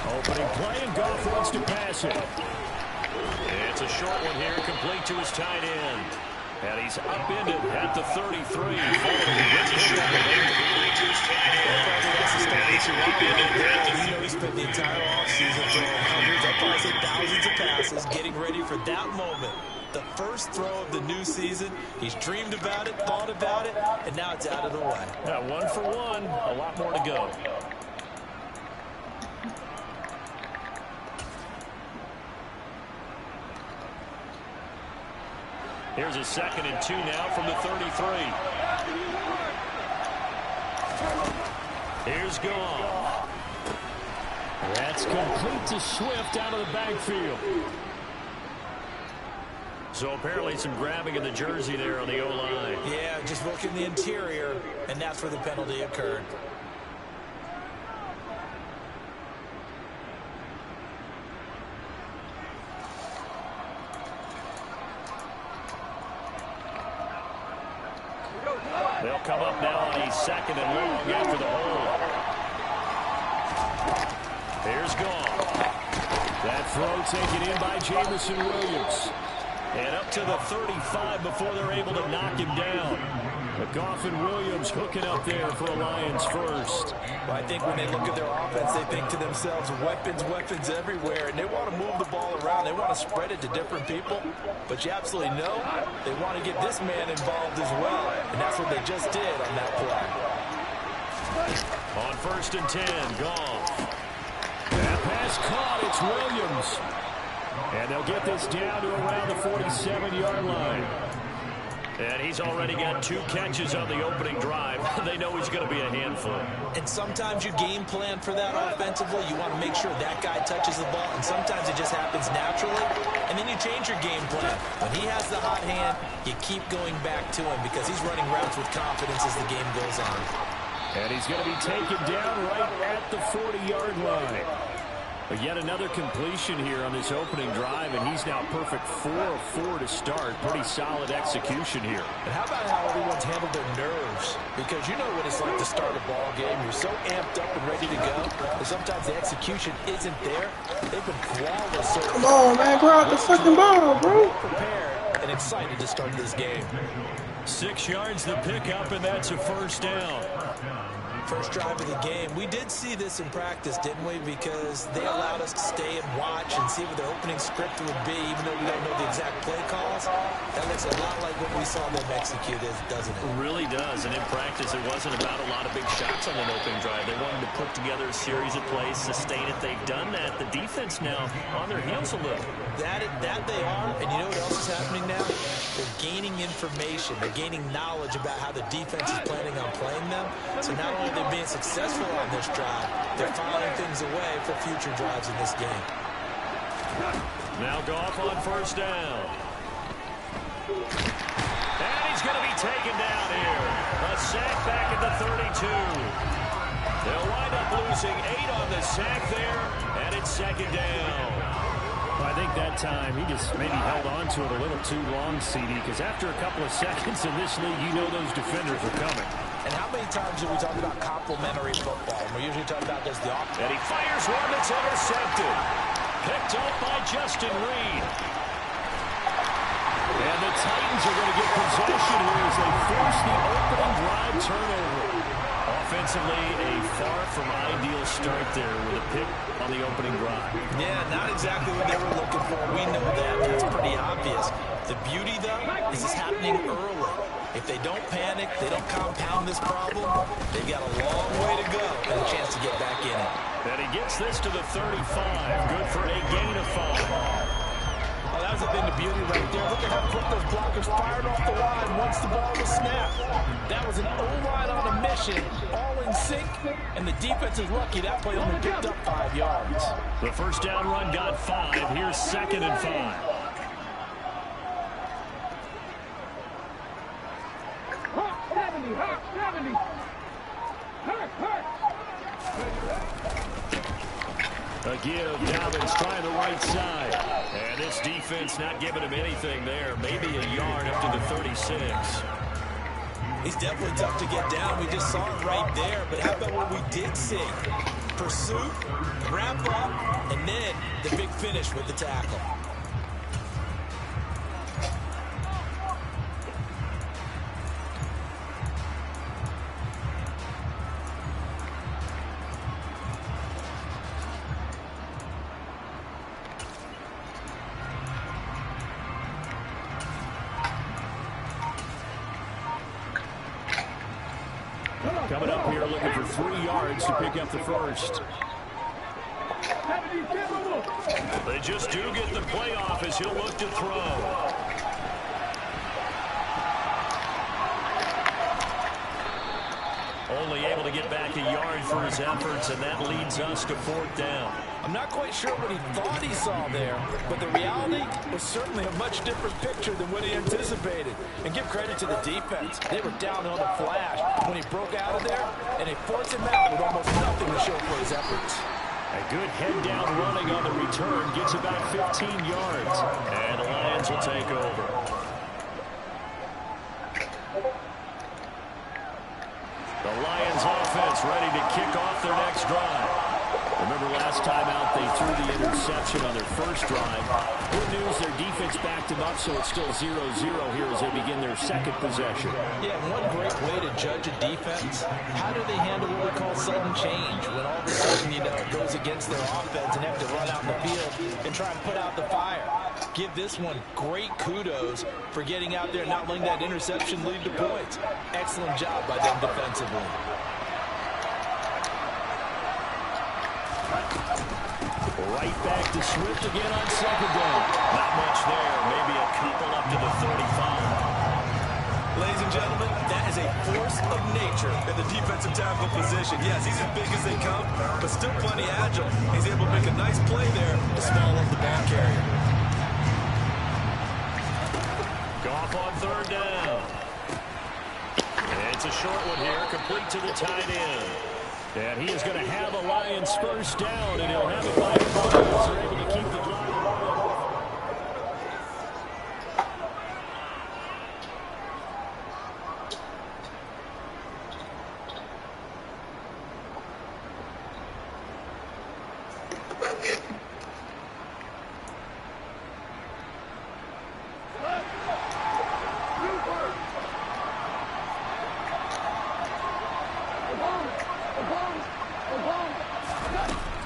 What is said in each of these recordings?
Opening play, and Goff wants to pass it. It's a short one here, complete to his tight end. And he's upended at the 33. You know he spent the entire offseason throwing hundreds, I'd probably say thousands of passes, getting ready for that moment. The first throw of the new season. He's dreamed about it, thought about it, and now it's out of the way. Yeah, 1 for 1. A lot more to go. Here's a 2nd and 2 now from the 33. Here's Goff. That's complete to Swift out of the backfield. So apparently some grabbing in the jersey there on the O-line. Yeah, just working the interior, and that's where the penalty occurred. They'll come up now on a 2nd and long after the hold. Here's Goff. That throw taken in by Jamison Williams. And up to the 35 before they're able to knock him down. But Goff and Williams hooking up there for a Lions first. Well, I think when they look at their offense, they think to themselves, weapons, weapons everywhere. And they want to move the ball around. They want to spread it to different people. But you absolutely know they want to get this man involved as well. And that's what they just did on that play. On 1st and 10, Goff. That pass caught. It's Williams. And they'll get this down to around the 47-yard line. And he's already got 2 catches on the opening drive. They know he's going to be a handful. And sometimes you game plan for that offensively. You want to make sure that guy touches the ball. And sometimes it just happens naturally. And then you change your game plan. When he has the hot hand, you keep going back to him because he's running routes with confidence as the game goes on. And he's going to be taken down right at the 40-yard line. But yet another completion here on this opening drive, and he's now perfect 4 of 4 to start. Pretty solid execution here. And how about how everyone's handled their nerves? Because you know what it's like to start a ball game. You're so amped up and ready to go. And sometimes the execution isn't there. They've been flawless. So come on, man. Grow out the fucking ball, bro. Prepared and excited to start this game. 6 yards the pickup, and that's a first down. First drive of the game. We did see this in practice, didn't we? Because they allowed us to stay and watch and see what their opening script would be, even though we don't know the exact play calls. That looks a lot like what we saw them execute, doesn't it? It really does. And in practice, it wasn't about a lot of big shots on an opening drive. They wanted to put together a series of plays, sustain it. They've done that. The defense now on their heels a little. That they are. And you know what else is happening now? They're gaining information. They're gaining knowledge about how the defense is planning on playing them. So not only they're being successful on this drive, they're filing things away for future drives in this game. Now Goff on first down. And he's going to be taken down here. A sack back at the 32. They'll wind up losing 8 on the sack there, and it's 2nd down. Well, I think that time he just maybe held on to it a little too long, CD, because after a couple of seconds in this league, you know those defenders are coming. And how many times do we talk about complementary football? And we're usually talking about this, the offense. And he fires one that's intercepted. Picked up by Justin Reed. And the Titans are going to get possession here as they force the opening drive turnover. Offensively, a far from ideal start there with a pick on the opening drive. Yeah, not exactly what they were looking for. We know that. That's pretty obvious. The beauty, though, is this happening early. If they don't panic, they don't compound this problem, they've got a long way to go and a chance to get back in it. And he gets this to the 35. Good for a gain of 5. Oh, that was the thing, the beauty right there. Look at how quick those blockers fired off the line once the ball was snapped. That was an O-line on a mission, all in sync, and the defense is lucky that play only picked up 5 yards. The first down run got 5. Here's 2nd and 5. A give, Dobbins trying the right side. And this defense not giving him anything there. Maybe a yard up to the 36. He's definitely tough to get down. We just saw it right there. But how about what we did see? Pursuit, wrap up, and then the big finish with the tackle. Coming up here looking for 3 yards to pick up the first. They just do get the play off as he'll look to throw. Only able to get back a yard for his efforts, and that leads us to 4th down. I'm not quite sure what he thought he saw there, but the reality was certainly a much different picture than what he anticipated. And give credit to the defense. They were down on the flash when he broke out of there, and they forced him out with almost nothing to show for his efforts. A good head-down running on the return gets about 15 yards, and the Lions will take over. The Lions offense ready to kick off their next drive. Remember last time out they threw the interception on their first drive. Good news, their defense backed them up, so it's still 0-0 here as they begin their second possession. Yeah, one great way to judge a defense, how do they handle what we call sudden change? When all of a sudden, you know, it goes against their offense and have to run out in the field and try and put out the fire. Give this one great kudos for getting out there and not letting that interception lead to points. Excellent job by them defensively. Right back to Swift again on 2nd down. Not much there. Maybe a couple up to the 35. Ladies and gentlemen, that is a force of nature in the defensive tackle position. Yes, he's as big as they come, but still plenty agile. He's able to make a nice play there to small up the ball carrier. Goff on 3rd down. And it's a short one here, complete to the tight end. And he is going to have a Lions 1st down, and he'll have it by 5. They're able to keep the drive going.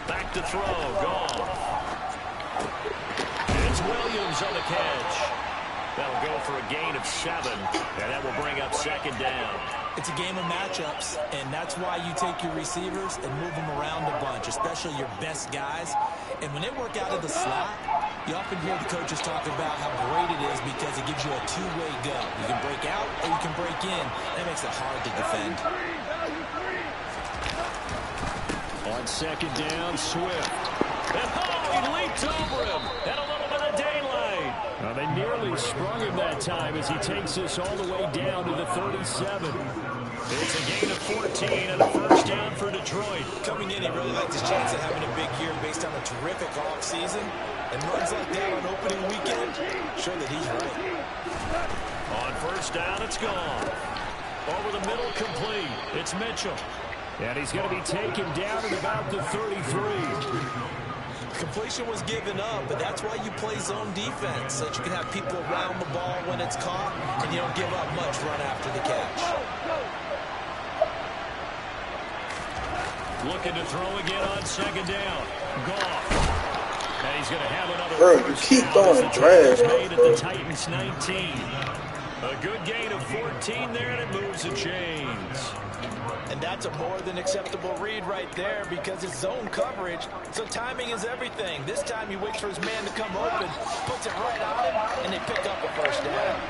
Back to throw, Goff. It's Williams on the catch. That'll go for a gain of 7, and that will bring up 2nd down. It's a game of matchups, and that's why you take your receivers and move them around a bunch, especially your best guys. And when they work out of the slot, you often hear the coaches talk about how great it is because it gives you a two-way go. You can break out or you can break in. That makes it hard to defend. On 2nd down, Swift. And he leaped over him. And a little bit of daylight. Now, they nearly sprung him that time as he takes this all the way down to the 37. It's a gain of 14 and a 1st down for Detroit. Coming in, he really liked his chance of having a big year based on a terrific offseason. And runs like that on opening weekend show that he's right. On 1st down, it's gone. Over the middle, complete. It's Mitchell. And he's going to be taken down at about the 33. Completion was given up, but that's why you play zone defense, so that you can have people around the ball when it's caught, and you don't give up much run after the catch. Looking to throw again on 2nd down. Goff. And he's going to have another. Bro, you keep throwing the drag. Made at the Titans 19. A good gain of 14 there, and it moves the chains. And that's a more than acceptable read right there because it's zone coverage, so timing is everything. This time he waits for his man to come open, puts it right on him, and they pick up a 1st down.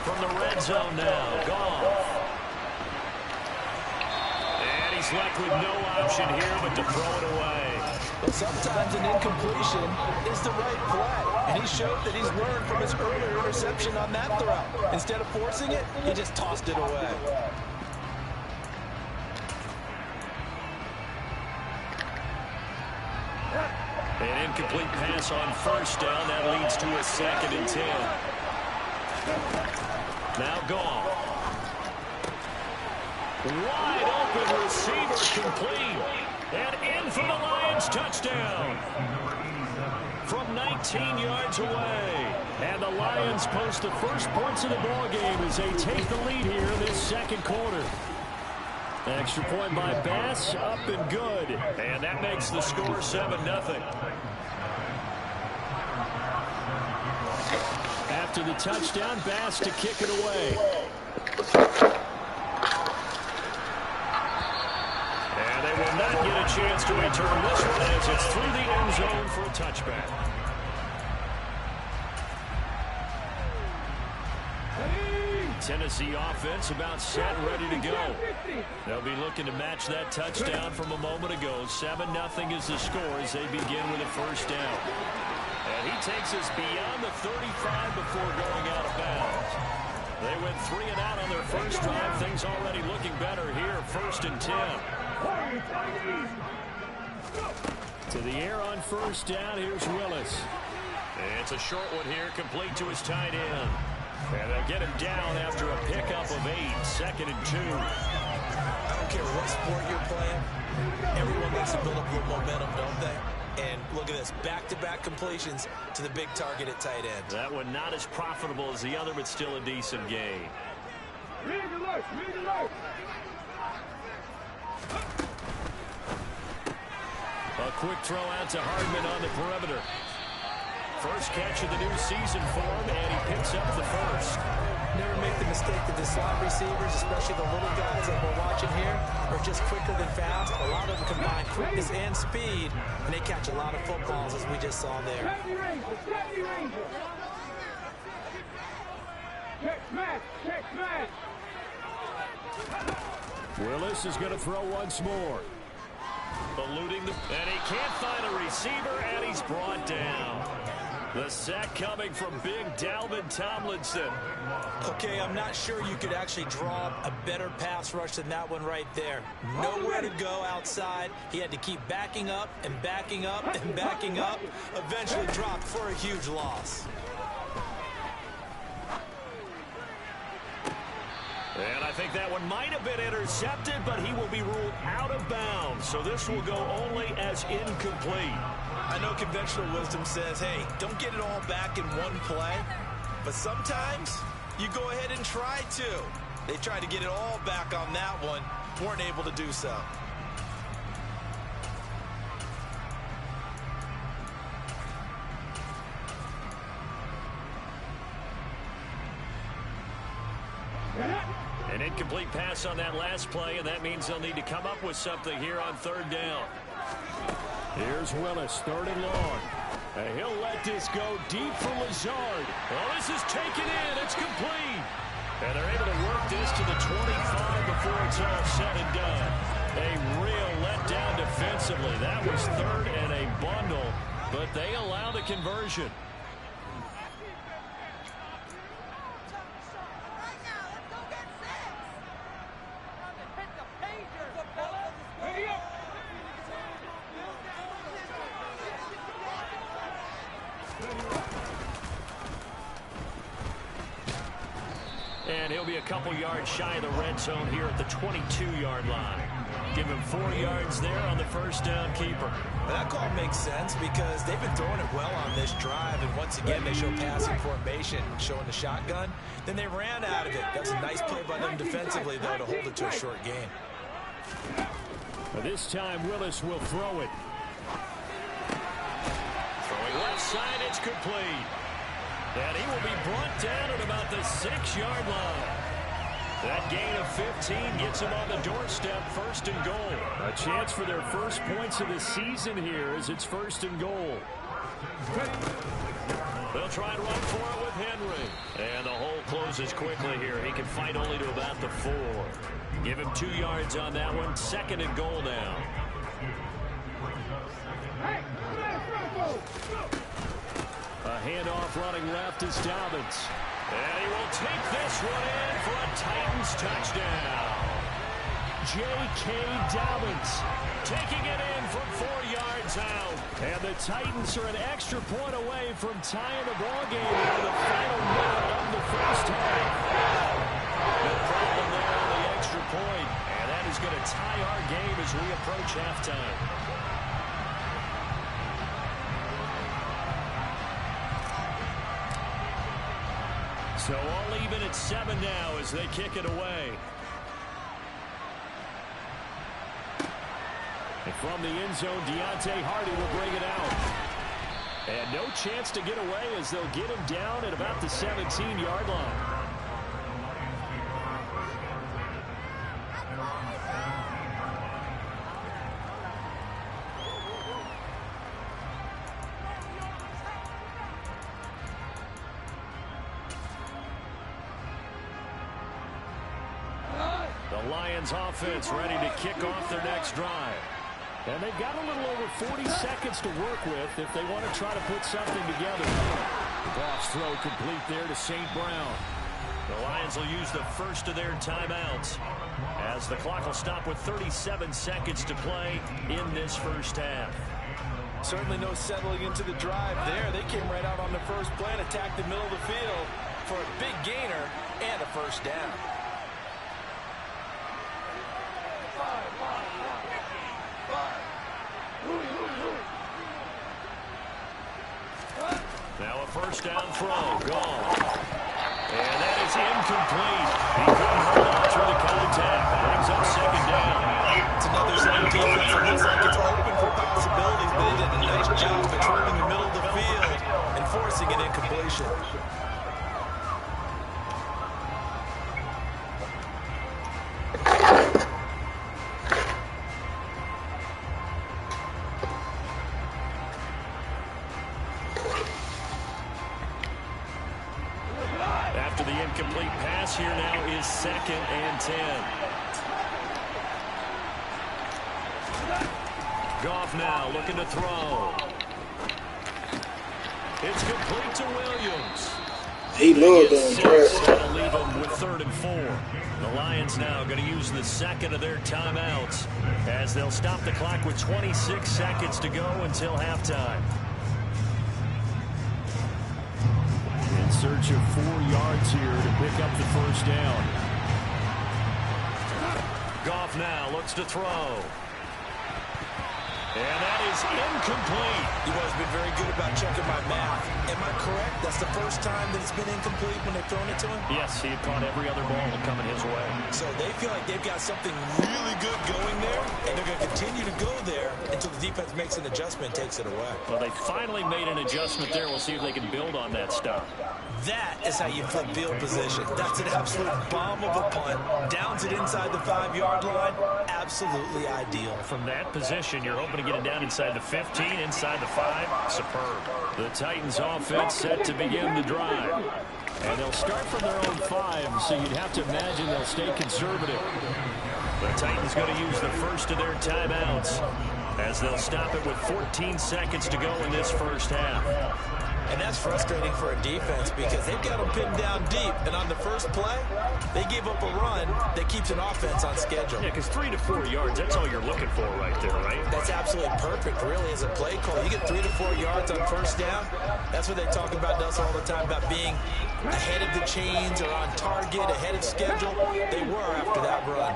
From the red zone now, Goff. And he's left with no option here but to throw it away. But sometimes an incompletion is the right play. And he showed that he's learned from his earlier interception on that throw. Instead of forcing it, he just tossed it away. An incomplete pass on 1st down. That leads to a 2nd and 10. Now gone. Wide open receiver complete. And in for the Lions touchdown. From 19 yards away. And the Lions post the first points of the ball game as they take the lead here in this second quarter. Extra point by Bass, up and good. And that makes the score 7-0. After the touchdown, Bass to kick it away. And they will not get a chance to return this one as it's through the end zone for a touchback. Tennessee offense about set and ready to go. They'll be looking to match that touchdown from a moment ago. 7-0 is the score as they begin with a first down. And he takes us beyond the 35 before going out of bounds. They went 3 and out on their first drive. Things already looking better here. 1st and 10. To the air on first down. Here's Willis. And it's a short one here, complete to his tight end. And they'll get him down after a pickup of 8. 2nd and 2. I don't care what sport you're playing. Everyone likes to build up a little momentum, don't they? And look at this, back-to-back completions to the big target at tight end. That one not as profitable as the other, but still a decent gain. A quick throw out to Hardman on the perimeter. First catch of the new season for him, and he picks up the first. Never make the mistake that the slot receivers, especially the little guys like we're watching here, are just quicker than fast. A lot of them combine quickness and speed, and they catch a lot of footballs, as we just saw there. Willis is going to throw once more. Eluding and he can't find a receiver, and he's brought down. The sack coming from big Dalvin Tomlinson. Okay, I'm not sure you could actually draw a better pass rush than that one right there. Nowhere to go outside. He had to keep backing up and backing up and backing up. Eventually dropped for a huge loss. And I think that one might have been intercepted, but he will be ruled out of bounds. So this will go only as incomplete. I know conventional wisdom says, hey, don't get it all back in one play. But sometimes you go ahead and try to. They tried to get it all back on that one. Weren't able to do so. An incomplete pass on that last play, and that means they'll need to come up with something here on 3rd down. Here's Willis, 3rd and long. And he'll let this go deep for Lazard. Well, this is taken in. It's complete. And they're able to work this to the 25 before it's all said and done. A real letdown defensively. That was 3rd and a bundle, but they allow the conversion. And he'll be a couple yards shy of the red zone here at the 22-yard line. Give him 4 yards there on the first down keeper. Well, that call makes sense because they've been throwing it well on this drive. And once again, they show passing formation, showing the shotgun. Then they ran out of it. That's a nice play by them defensively, though, to hold it to a short gain. This time, Willis will throw it. Throwing left side, it's complete. And he will be brought down at about the 6-yard line. That gain of 15 gets him on the doorstep, 1st and goal. A chance for their first points of the season here as it's 1st and goal. They'll try and run for it with Henry. And the hole closes quickly here. He can fight only to about the 4. Give him 2 yards on that one. 2nd and goal now. A handoff running left is Dobbins. And he will take this one in for a Titans touchdown. J.K. Dobbins taking it in from 4 yards out. And the Titans are an extra point away from tying the ball game in the final minute of the first approach halftime. So all even at 7 now as they kick it away. And from the end zone, Deontay Hardy will bring it out. And no chance to get away as they'll get him down at about the 17-yard line. The Lions offense ready to kick off their next drive. And they've got a little over 40 seconds to work with if they want to try to put something together. Goff's throw complete there to St. Brown. The Lions will use the first of their timeouts as the clock will stop with 37 seconds to play in this first half. Certainly no settling into the drive there. They came right out on the first play and attacked the middle of the field for a big gainer and a first down. Now a first down throw, gone. And that is incomplete. He couldn't hold on through the contact. Brings up second down. It's another zone defense that looks like it's open for possibilities, but they did a nice job patrolling the middle of the field and forcing an incompletion. After the incomplete pass, here now is 2nd and 10. Goff now looking to throw. It's complete to Williams. He loved them trash. That'll leave them with 3rd and 4. The Lions now going to use the second of their timeouts as they'll stop the clock with 26 seconds to go until halftime. In search of 4 yards here to pick up the first down. Goff now looks to throw. And that is incomplete. You've always been very good about checking my math. Am I correct? That's the first time that it's been incomplete when they've thrown it to him? Yes, he had caught every other ball coming his way. So they feel like they've got something really good going there, and they're going to continue to go there until the defense makes an adjustment and takes it away. Well, they finally made an adjustment there. We'll see if they can build on that stuff. That is how you flip field position. That's an absolute bomb of a punt. Downs it inside the 5-yard line. Absolutely ideal. From that position, you're hoping to get it down inside the 15, inside the 5. Superb. The Titans offense set to begin the drive. And they'll start from their own 5, so you'd have to imagine they'll stay conservative. The Titans going to use the first of their timeouts as they'll stop it with 14 seconds to go in this first half. And that's frustrating for a defense because they've got them pinned down deep. And on the first play, they gave up a run that keeps an offense on schedule. Yeah, because 3 to 4 yards, that's all you're looking for right there, right? That's absolutely perfect, really, as a play call. You get 3 to 4 yards on first down. That's what they talk about us all the time, about being ahead of the chains or on target, ahead of schedule. They were after that run.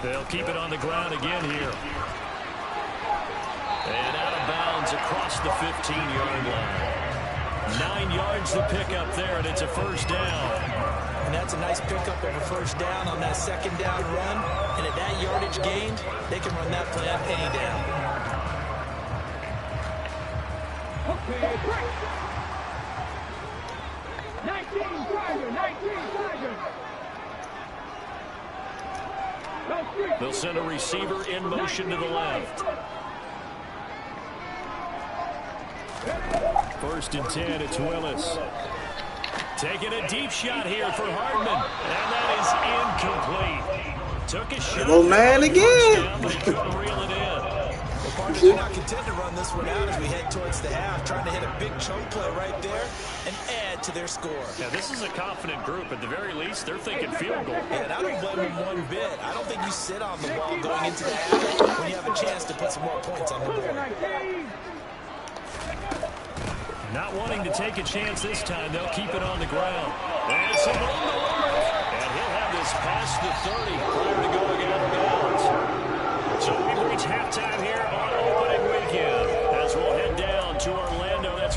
They'll keep it on the ground again here. And out of bounds across the 15-yard line. 9 yards to pick up there, and it's a first down. And that's a nice pickup of a first down on that second down run. And at that yardage gained, they can run that play on any down. Okay, break. 19 Tiger, 19 Tiger. They'll send a receiver in motion to the left. 1st and 10, it's Willis. Taking a deep shot here for Hardman. And that is incomplete. Took a shot. Oh, man, again. Down, but he couldn't reel it in. Well, partners are not content to run this one out as we head towards the half, trying to hit a big chunk play right there and add to their score. Now, this is a confident group. At the very least, they're thinking field goal. And I don't blame them one bit. I don't think you sit on the ball going into the half when you have a chance to put some more points on the board. Not wanting to take a chance this time, they'll keep it on the ground. And some room to work. And he'll have this past the 30 prior to going out of bounds.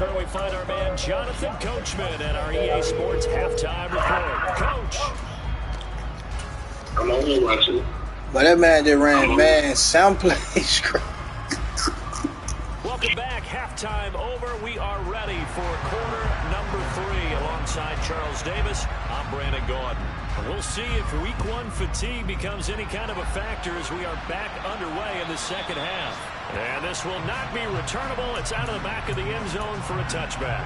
where we find our man Jonathan Coachman at our EA Sports halftime report. Coach. I'm only watching. But that man just ran man sound play. Welcome back. Halftime over. We are ready for quarter number 3 alongside Charles Davis. I'm Brandon Gordon. We'll see if week 1 fatigue becomes any kind of a factor as we are back underway in the second half. And this will not be returnable. It's out of the back of the end zone for a touchback.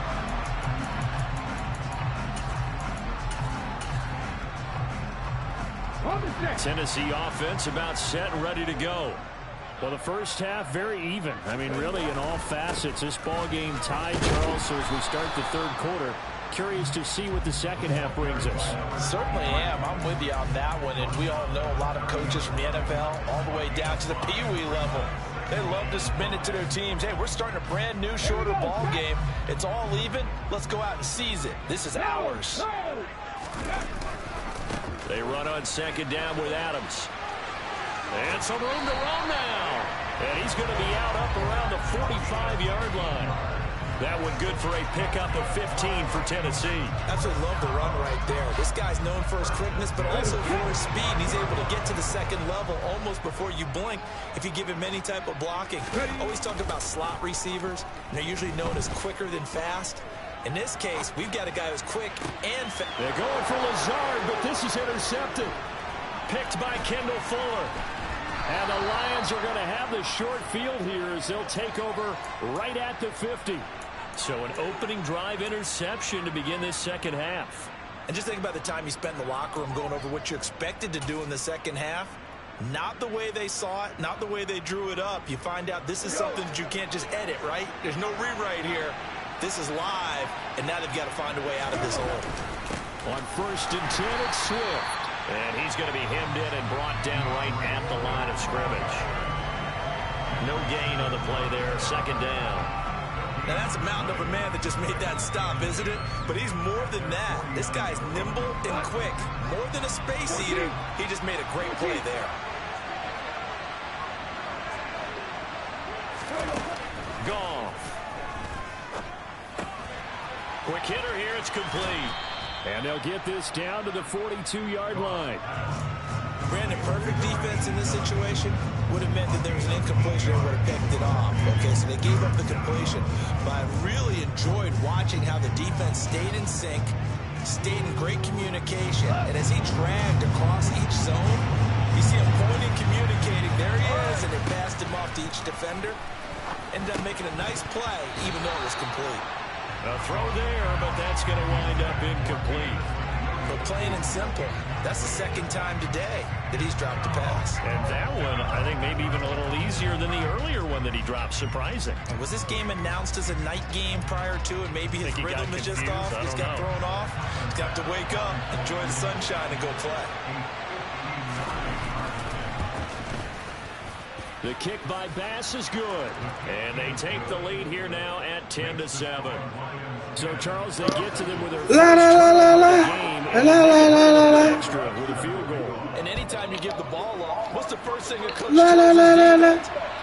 Tennessee offense about set and ready to go. Well, the first half, very even. I mean, really, in all facets, this ball game tied, Charles. So as we start the third quarter, curious to see what the second half brings us. Certainly am. I'm with you on that one. And we all know a lot of coaches from the NFL all the way down to the Pee-wee level. They love to spin it to their teams. Hey, we're starting a brand new, shorter ball game. It's all even. Let's go out and seize it. This is ours. They run on second down with Adams. And some room to run now. And he's going to be out up around the 45-yard line. That one good for a pickup of 15 for Tennessee. Absolutely love the run right there. This guy's known for his quickness, but also for his speed. And he's able to get to the second level almost before you blink if you give him any type of blocking. Always talk about slot receivers. And they're usually known as quicker than fast. In this case, we've got a guy who's quick and fast. They're going for Lazard, but this is intercepted. Picked by Kendall Fuller. And the Lions are going to have the short field here as they'll take over right at the 50. So an opening drive interception to begin this second half. And just think about the time you spent in the locker room going over what you expected to do in the second half. Not the way they saw it, not the way they drew it up. You find out this is something that you can't just edit, right? There's no rewrite here. This is live, and now they've got to find a way out of this hole. On first and 10, it's Swift. And he's going to be hemmed in and brought down right at the line of scrimmage. No gain on the play there. Second down. Now, that's a mountain of a man that just made that stop, isn't it? But he's more than that. This guy's nimble and quick. More than a space eater. He just made a great play there. Goff. Quick hitter here. It's complete. And they'll get this down to the 42-yard line. Brandon, perfect defense in this situation would have meant that there was an incompletion and would have picked it off. Okay, so they gave up the completion. But I really enjoyed watching how the defense stayed in sync, stayed in great communication. And as he dragged across each zone, you see him pointing, communicating. There he is, and they passed him off to each defender. Ended up making a nice play, even though it was complete. A throw there, but that's going to wind up incomplete. But plain and simple, that's the second time today that he's dropped a pass. And that one, I think, maybe even a little easier than the earlier one that he dropped. Surprising. And was this game announced as a night game prior to it? Maybe his rhythm is just off. He's got thrown off. He's got to wake up, enjoy the sunshine, and go play. The kick by Bass is good. And they take the lead here now at 10-7. So, Charles, they get to them with their first game extra with a field goal. And anytime you give the ball up, what's the first thing a coach does?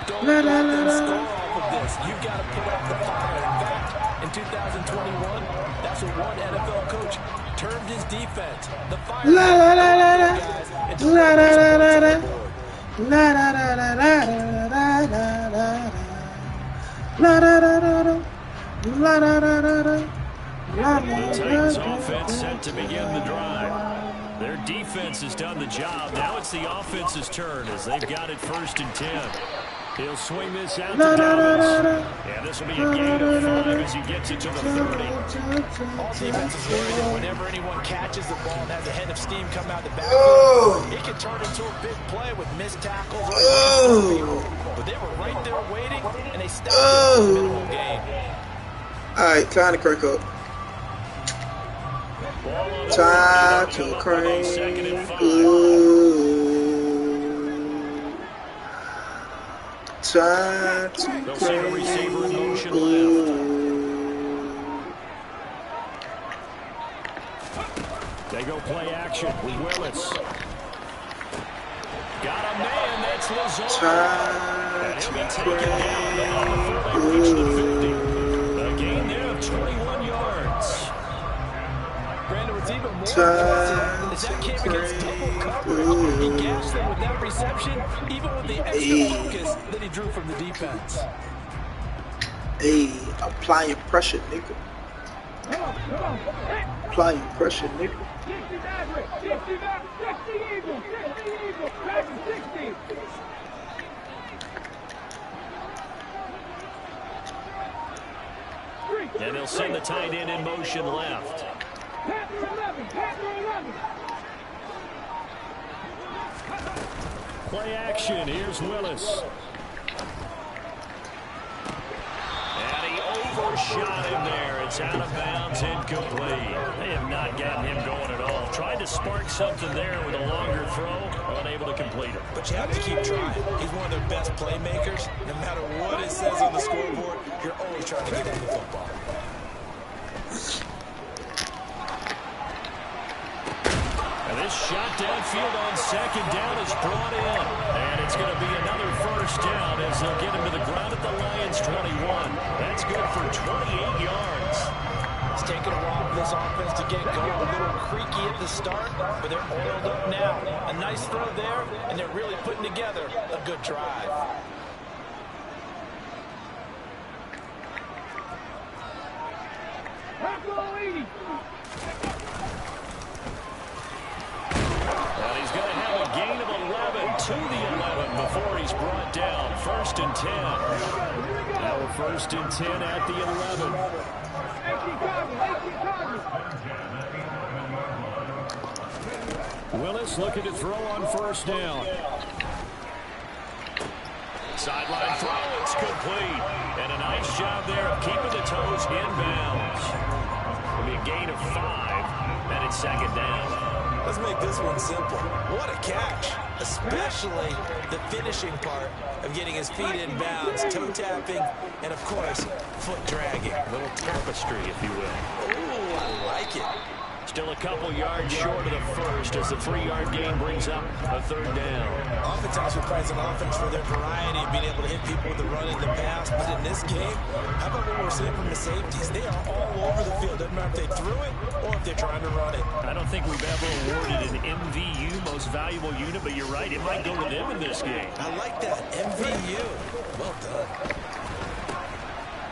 Don't let them score off of this. You've got to put up the fire. In fact, in 2021, that's what one NFL coach termed his defense. The fire. The Titans offense set to begin the drive. Their defense has done the job. Now it's the offense's turn as they've got it first and 10. He'll swing this out to Davis. And this will be a gain of 5 as he gets it to the 30. All defenses worry that whenever anyone catches the ball and has a head of steam come out the backfield, it can turn into a big play with missed tackles. But they were right there waiting, and they stopped it in the middle of the game. All right, time to crank up. Time to crank up. Time to crank They go play action with Willis. Got a man, that's Lazard. And he'll be taken down before they reach the 50. A gain there Brandon, what's even more impressive is that came against double coverage. He gashed them with that reception, even with the extra focus that he drew from the defense. Hey, applying pressure, nigga. Applying pressure, nigga. 60 Eagles, back to 60. And they'll send the tight end in motion left. Play action. Here's Willis. And he overshot him there. It's out of bounds, incomplete. They have not gotten him going at all. Tried to spark something there with a longer throw, unable to complete it. But you have to keep trying. He's one of their best playmakers. No matter what it says on the scoreboard, you're always trying to get him the football. And this shot downfield on second down is brought in. And it's going to be another first down as they'll get him to the ground at the Lions' 21. That's good for 28 yards. It's taken a while for this offense to get going. A little creaky at the start, but they're oiled up now. A nice throw there, and they're really putting together a good drive. And he's going to have a gain of 11 to the 11 before he's brought down. 1st and 10. Now we're 1st and 10 at the 11. Willis looking to throw on 1st down. Sideline throw, it's complete. And a nice job there of keeping the toes inbounds. It'll be a gain of 5, and it's 2nd down. Let's make this one simple. What a catch, especially the finishing part of getting his feet in bounds, toe tapping, and of course, foot dragging. A little tapestry, if you will. Ooh, I like it. Still a couple yards short of the first as the 3-yard gain brings up a 3rd down. Oftentimes we prize an offense for their variety of being able to hit people with the run in the pass, but in this game, how about what we're seeing from the safeties? They are all over the field. Doesn't matter if they threw it or if they're trying to run it. I don't think we've ever awarded an MVU, most valuable unit, but you're right, it might go to them in this game. I like that, MVU. Well done.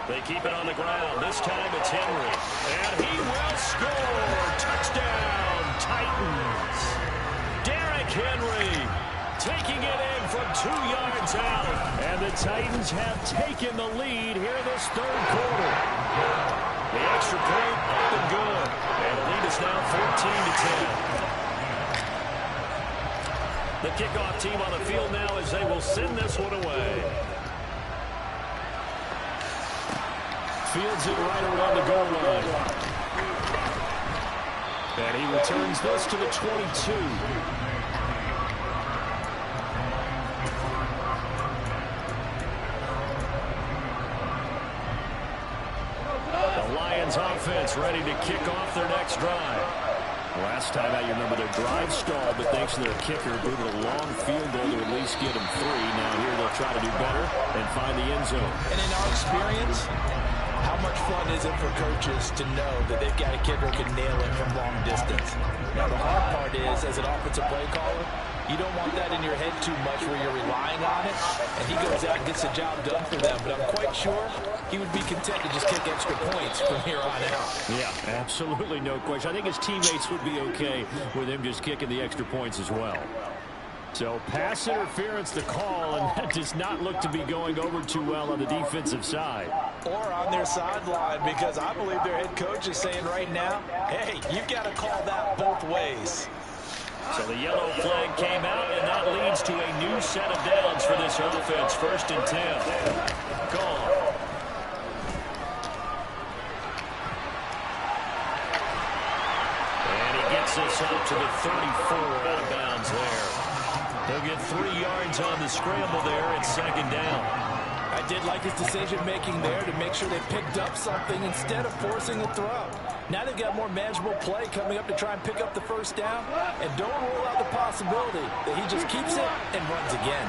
They keep it on the ground. This time it's Henry. And he will score. Touchdown, Titans. Derrick Henry taking it in from 2 yards out. And the Titans have taken the lead here in this 3rd quarter. The extra point up and good. And the lead is now 14-10. The kickoff team on the field now as they will send this one away. Fields it right around the goal line. And he returns this to the 22. The Lions offense ready to kick off their next drive. Last time out, you remember their drive stalled, but thanks to their kicker, booted a long field goal to at least get them 3. Now here they'll try to do better and find the end zone. And in our experience, how much fun is it for coaches to know that they've got a kicker who can nail it from long distance? Now, the hard part is, as an offensive play caller, you don't want that in your head too much where you're relying on it, and he goes out and gets the job done for them. But I'm quite sure he would be content to just kick extra points from here on out. Yeah, absolutely no question. I think his teammates would be okay with him just kicking the extra points as well. So pass interference the call, and that does not look to be going over too well on the defensive side. Or on their sideline, because I believe their head coach is saying right now, hey, you've got to call that both ways. So the yellow flag came out, and that leads to a new set of downs for this offense. 1st and 10. Gone. And he gets this up to the 34, out of bounds there. They'll get 3 yards on the scramble there. It's 2nd down. I did like his decision-making there to make sure they picked up something instead of forcing a throw. Now they've got more manageable play coming up to try and pick up the 1st down. And don't rule out the possibility that he just keeps it and runs again.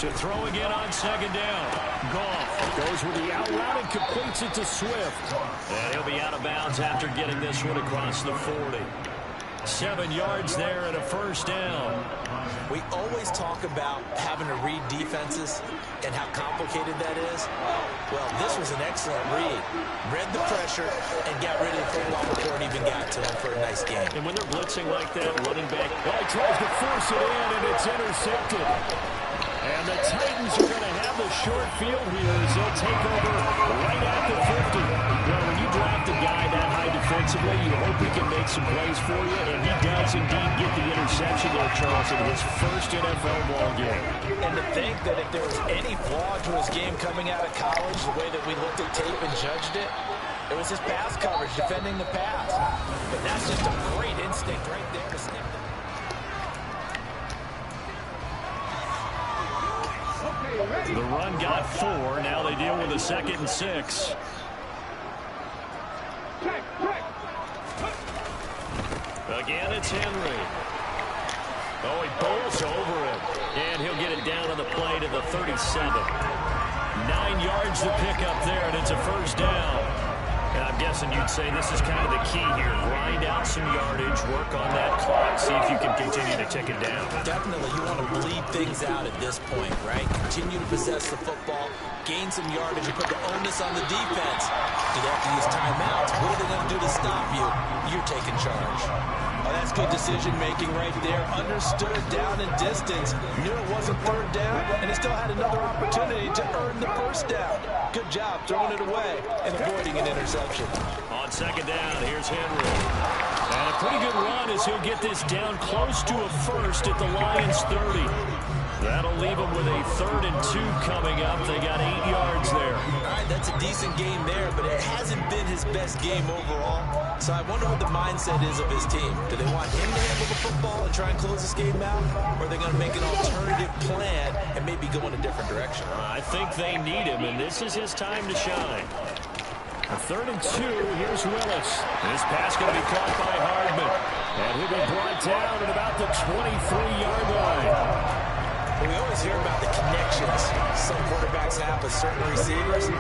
To throw again on second down. Goff goes with the out route and completes it to Swift. And he'll be out of bounds after getting this one across the 40. 7 yards there and a first down. We always talk about having to read defenses and how complicated that is. Well, this was an excellent read. Read the pressure and got rid of the football before it even got to him for a nice game. And when they're blitzing like that, running back, well, he tries to force it in, and it's intercepted. And the Titans are going to have the short field here as they'll take over right at the 50. Well, when you draft a guy that high defensively, you hope he can make some plays for you, and he does indeed get the interception there, Charles, in his first NFL ball game. And to think that if there was any flaw to his game coming out of college, the way that we looked at tape and judged it, it was his pass coverage, defending the pass. But that's just a great instinct right there to snip the... The run got 4. Now they deal with a 2nd and 6. Again, it's Henry. Oh, he bowls over it. And he'll get it down on the play to the 37. 9 yards to pick up there, and it's a first down. And I'm guessing you'd say this is kind of the key here. Grind out some yardage, work on that clock, see if you can continue to tick it down. Definitely, you want to bleed things out at this point, right? Continue to possess the football, gain some yardage, and put the onus on the defense. Do they have to use timeouts? What are they going to do to stop you? You're taking charge. Oh, that's good decision-making right there. Understood down and distance. Knew it wasn't third down, and he still had another opportunity to earn the first down. Good job throwing it away and avoiding an interception. On second down, here's Henry. And a pretty good run as he'll get this down close to a first at the Lions' 30. That'll leave them with a 3rd and 2 coming up. They got 8 yards there. All right, that's a decent game there, but it hasn't been his best game overall. So I wonder what the mindset is of his team. Do they want him to handle the football and try and close this game out? Or are they going to make an alternative plan and maybe go in a different direction? I think they need him, and this is his time to shine. A 3rd and 2, here's Willis. This pass going to be caught by Hardman. And he'll be brought down at about the 23-yard line. We always hear about the connections some quarterbacks have with certain receivers.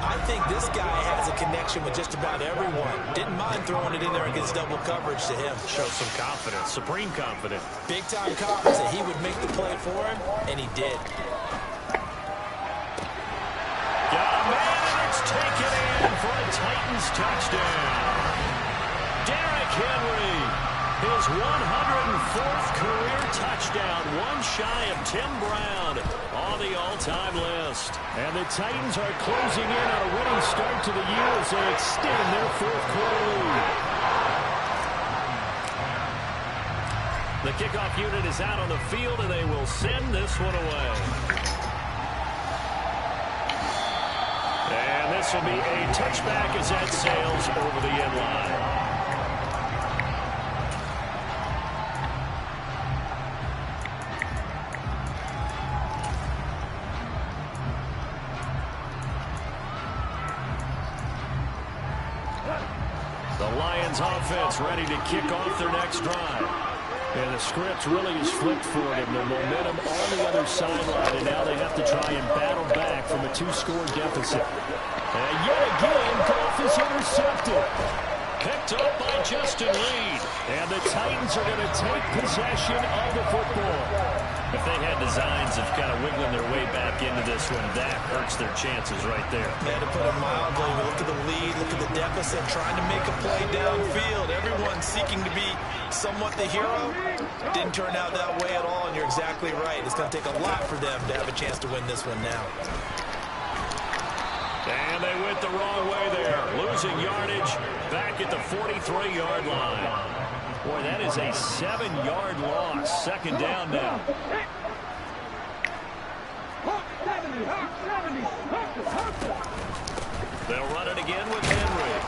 I think this guy has a connection with just about everyone. Didn't mind throwing it in there against double coverage to him. Shows some confidence, supreme confidence. Big-time confidence that he would make the play for him, and he did. Got a man, and it's taken in for a Titans touchdown. Derrick Henry, his 104th career touchdown, one shy of Tim Brown on the all-time list. And the Titans are closing in on a winning start to the year as they extend their 4th quarter lead. The kickoff unit is out on the field, and they will send this one away. And this will be a touchback as that sails over the end line. The Lions offense ready to kick off their next drive. And the script really is flipped for them. The momentum on the other sideline, and now they have to try and battle back from a 2-score deficit. And yet again, Goff is intercepted. Picked up by Justin Reed. And the Titans are going to take possession of the football. If they had designs of kind of wiggling their way back into this one, that hurts their chances right there. Yeah, to put it mildly, look at the lead, look at the deficit, trying to make a play downfield. Everyone seeking to be somewhat the hero. Didn't turn out that way at all, and you're exactly right. It's going to take a lot for them to have a chance to win this one now. And they went the wrong way there. Losing yardage back at the 43-yard line. Boy, that is a 7-yard loss. Second down now. They'll run it again with Henry.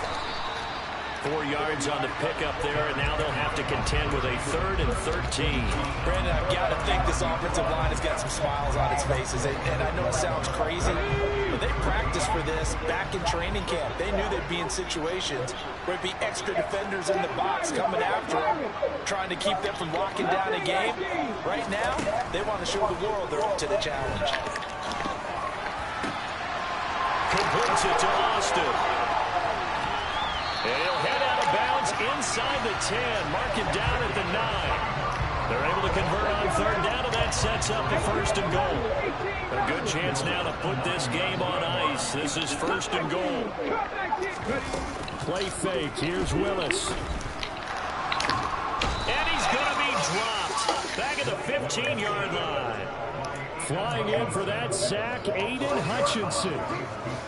4 yards on the pickup there, and now they'll have to contend with a 3rd and 13. Brandon, I've got to think this offensive line has got some smiles on its faces. And I know it sounds crazy, but but they practiced for this back in training camp. They knew they'd be in situations where it'd be extra defenders in the box coming after them, trying to keep them from locking down a game. Right now, they want to show the world they're up to the challenge. Completes it to Austin. And he'll head out of bounds inside the 10. Mark it down at the 9. They're able to convert on third down, and that sets up the first and goal. A good chance now to put this game on ice. This is first and goal. Play fake. Here's Willis. And he's going to be dropped. Back at the 15-yard line. Flying in for that sack, Aiden Hutchinson.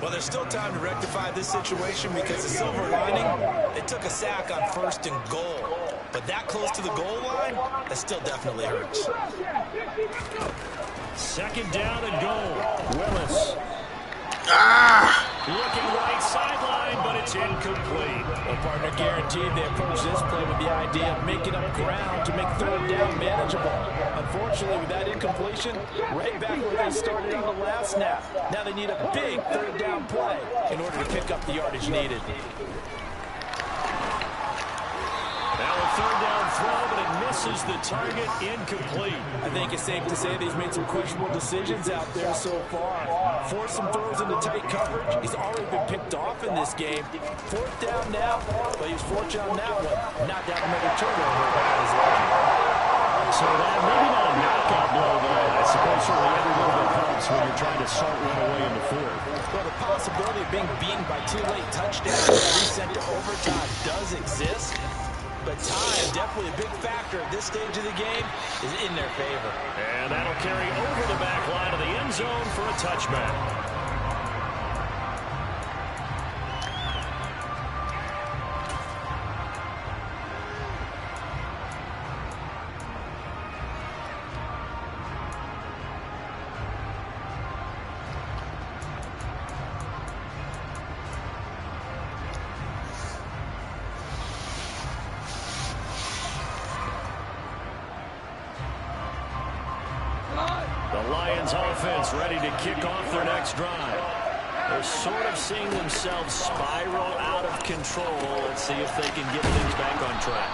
Well, there's still time to rectify this situation because the silver lining, they took a sack on first and goal. But that close to the goal line, that still definitely hurts. Second down and goal. Willis. Looking right sideline, but it's incomplete. Well, partner, guaranteed they approach this play with the idea of making up ground to make third down manageable. Unfortunately, with that incompletion, right back where they started on the last snap. Now they need a big third down play in order to pick up the yardage needed. Now a third down throw, but it misses the target, incomplete. I think it's safe to say that he's made some questionable decisions out there so far. Forced some throws into tight coverage. He's already been picked off in this game. Fourth down now, but he was fortunate on that one. Not down another turnover. So that maybe not a knockout blow, but I suppose certainly every little bit helps when you're trying to salt one away in the fourth. Well, the possibility of being beaten by 2 late touchdowns that we sent to overtime does exist. But time, definitely a big factor at this stage of the game, is in their favor. And that'll carry over the back line of the end zone for a touchback. The Lions offense ready to kick off their next drive. They're sort of seeing themselves spiral out of control. Let's see if they can get things back on track.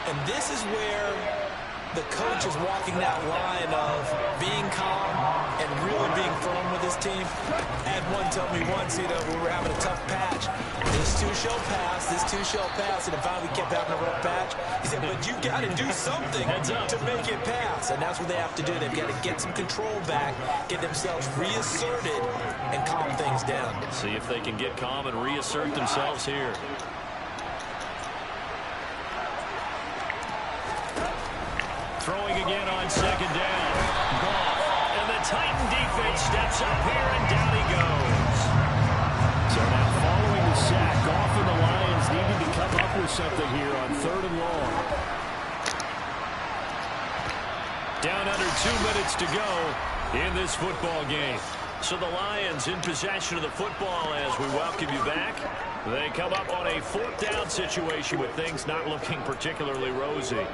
And this is where the coach is walking that line of being calm and really being firm with his team. I had one tell me once, we were having a tough patch. This too shall pass, this too shall pass. And finally we kept having a rough patch. He said, but you got to do something to make it pass. And that's what they have to do. They've got to get some control back, get themselves reasserted, and calm things down. See if they can get calm and reassert themselves here. Throwing again on second down. Goff. And the Titan defense steps up here, and down he goes. So now following the sack, Goff and the Lions needing to come up with something here on third and long. Down under 2 minutes to go in this football game. So the Lions in possession of the football as we welcome you back. They come up on a fourth down situation with things not looking particularly rosy.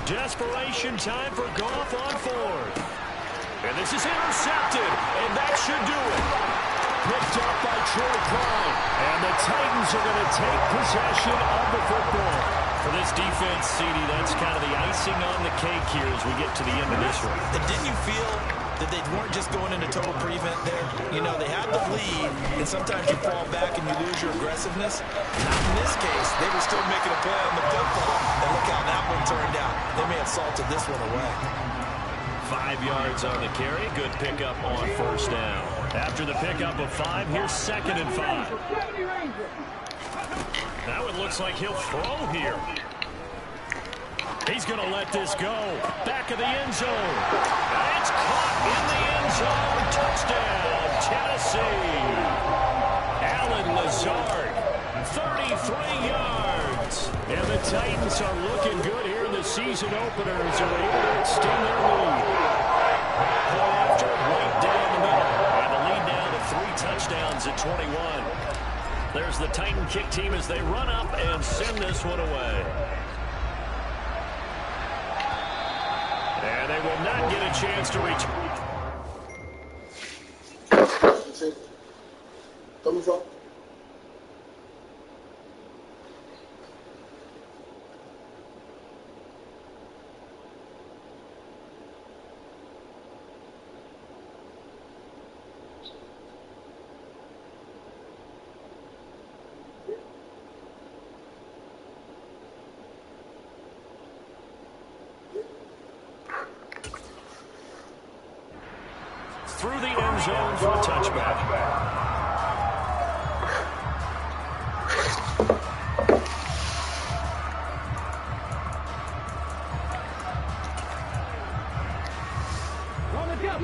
Desperation time for Goff on fourth. And this is intercepted, and that should do it. Picked up by Troy Klein. And the Titans are going to take possession of the football. For this defense, CD, that's kind of the icing on the cake here as we get to the end of this one. And didn't you feel that they weren't just going into total prevent there? You know, they had the lead, and sometimes you fall back and you lose your aggressiveness. Not in this case. They were still making a play on the football, and look how that one turned out. They may have salted this one away. 5 yards on the carry. Good pickup on first down. After the pickup of 5, here's second and 5. Now it looks like he'll throw here. He's going to let this go. Back of the end zone. And it's caught in the end zone. Touchdown, Tennessee. Alan Lazard, 33 yards. And the Titans are looking good here in the season openers. They're able to extend their lead. Point after, right down the middle. And the lead down to 3 touchdowns at 21. There's the Titan kick team as they run up and send this one away. And they will not get a chance to reach. Through the end zone for a touchback.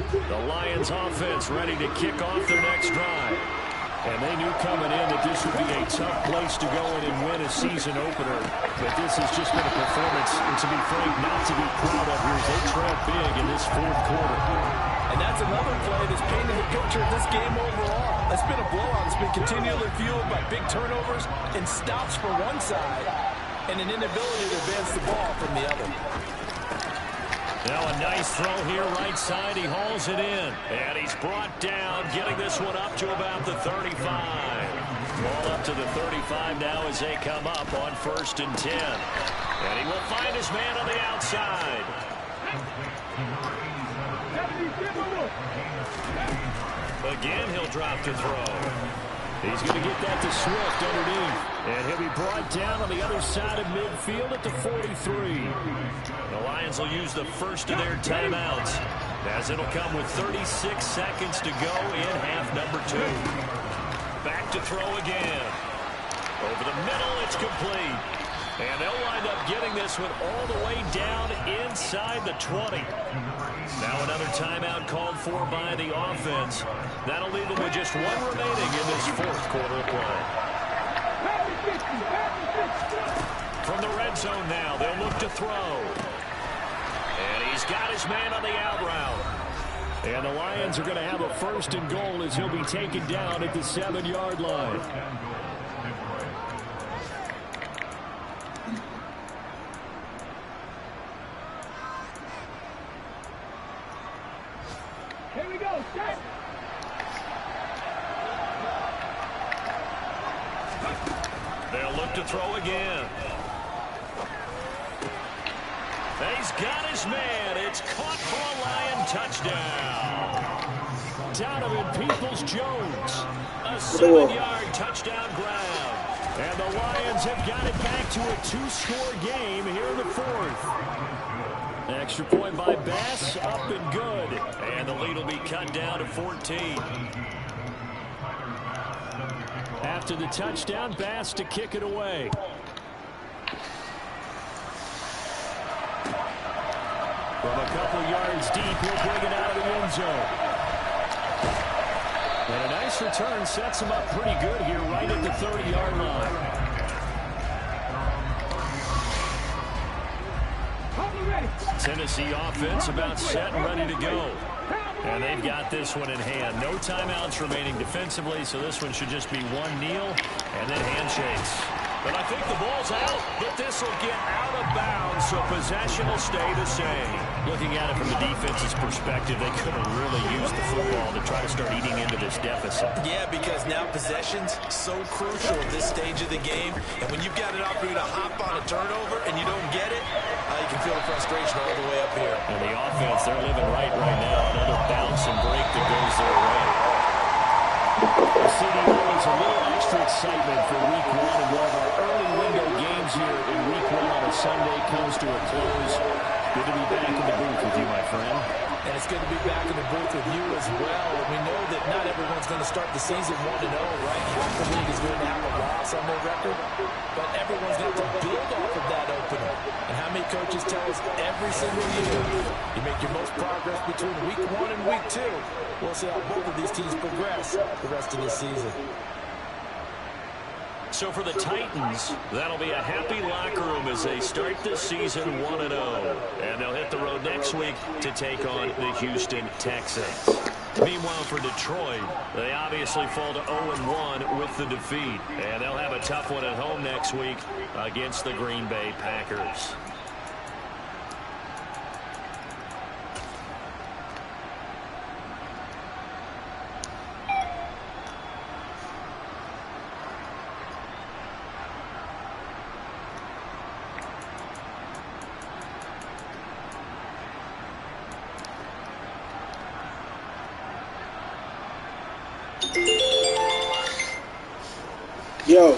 The Lions offense ready to kick off their next drive. And they knew coming in that this would be a tough place to go in and win a season opener. But this has just been a performance, and to be frank, not to be proud of here as they trail big in this fourth quarter. And that's another play that's painted the picture of this game overall. It's been a blowout. It's been continually fueled by big turnovers and stops for one side and an inability to advance the ball from the other. Now a nice throw here right side. He hauls it in. And he's brought down, getting this one up to about the 35. Ball up to the 35 now as they come up on 1st and 10. And he will find his man on the outside. Again, he'll drop to throw. He's going to get that to Swift underneath. And he'll be brought down on the other side of midfield at the 43. The Lions will use the first of their timeouts, as it'll come with 36 seconds to go in half number 2. Back to throw again. Over the middle, it's complete. And they'll wind up getting this one all the way down inside the 20. Now another timeout called for by the offense. That'll leave them with just one remaining in this fourth quarter of play. From the red zone now, they'll look to throw. And he's got his man on the out route. And the Lions are going to have a 1st and goal as he'll be taken down at the 7-yard line. Here we go, set. They'll look to throw again. He's got his man. It's caught for a Lion touchdown. Donovan Peoples-Jones. A 7-yard touchdown grab. And the Lions have got it back to a 2-score game here in the fourth. Extra point by Bass, up and good. And the lead will be cut down to 14. After the touchdown, Bass to kick it away. From a couple yards deep, he'll bring it out of the end zone. And a nice return sets him up pretty good here right at the 30-yard line. Tennessee offense about set and ready to go. And they've got this one in hand. No timeouts remaining defensively, so this one should just be one kneel and then handshakes. But I think the ball's out, but this will get out of bounds, so possession will stay the same. Looking at it from the defense's perspective, they could have really used the football to try to start eating into this deficit. Yeah, because now possession's so crucial at this stage of the game. And when you've got an opportunity to hop on a turnover and you don't get it, you can feel the frustration all the way up here. And the offense, they're living right now. Another bounce and break that goes their way. The CDO is a little extra excitement for Week 1, and one of our early window games here in Week 1 on a Sunday comes to a close. Good to be back in the booth with you, my friend. And it's good to be back in the booth with you as well. We know that not everyone's going to start the season 1-0, right? Half the league is going to have a loss on their record, but everyone's going to build off of that opener. And how many coaches tell us every single year, you make your most progress between Week 1 and Week 2. We'll see how both of these teams progress the rest of the season. So for the Titans, that'll be a happy locker room as they start this season 1-0. And they'll hit the road next week to take on the Houston Texans. Meanwhile, for Detroit, they obviously fall to 0-1 with the defeat. And they'll have a tough one at home next week against the Green Bay Packers. Yo.